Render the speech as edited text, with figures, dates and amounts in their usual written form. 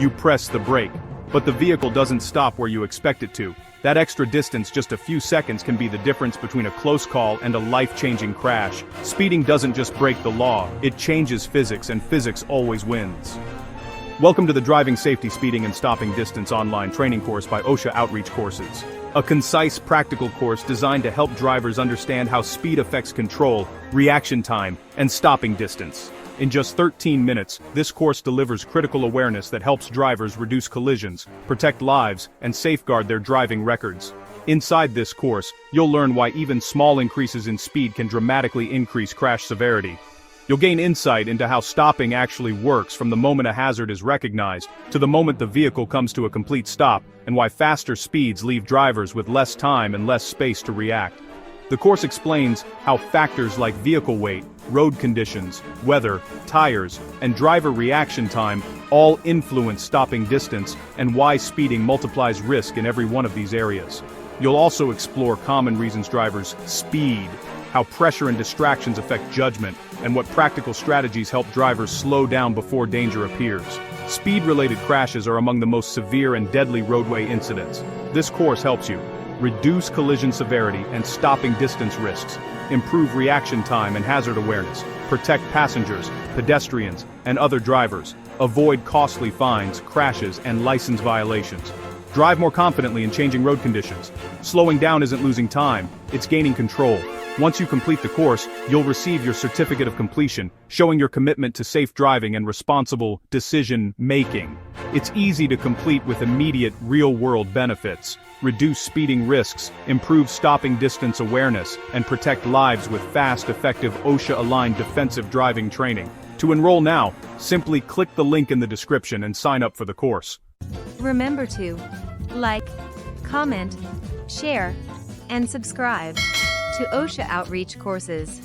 you press the brake. But the vehicle doesn't stop where you expect it to. That extra distance, just a few seconds, can be the difference between a close call and a life-changing crash. Speeding doesn't just break the law, it changes physics, and physics always wins. Welcome to the Driving Safety, Speeding and Stopping Distance online training course by OSHA Outreach Courses. A concise, practical course designed to help drivers understand how speed affects control, reaction time, and stopping distance. In just 13 minutes, this course delivers critical awareness that helps drivers reduce collisions, protect lives, and safeguard their driving records. Inside this course, you'll learn why even small increases in speed can dramatically increase crash severity. You'll gain insight into how stopping actually works from the moment a hazard is recognized to the moment the vehicle comes to a complete stop, and why faster speeds leave drivers with less time and less space to react. The course explains how factors like vehicle weight, road conditions, weather, tires, and driver reaction time all influence stopping distance, and why speeding multiplies risk in every one of these areas. You'll also explore common reasons drivers speed, how pressure and distractions affect judgment, and what practical strategies help drivers slow down before danger appears. Speed-related crashes are among the most severe and deadly roadway incidents. This course helps you reduce collision severity and stopping distance risks, improve reaction time and hazard awareness, protect passengers, pedestrians, and other drivers, avoid costly fines, crashes, and license violations. Drive more confidently in changing road conditions. Slowing down isn't losing time, it's gaining control. Once you complete the course, you'll receive your certificate of completion, showing your commitment to safe driving and responsible decision-making. It's easy to complete with immediate, real-world benefits. Reduce speeding risks, improve stopping distance awareness, and protect lives with fast, effective OSHA-aligned defensive driving training. To enroll now, simply click the link in the description and sign up for the course. Remember to like, comment, share, and subscribe to OSHA Outreach Courses.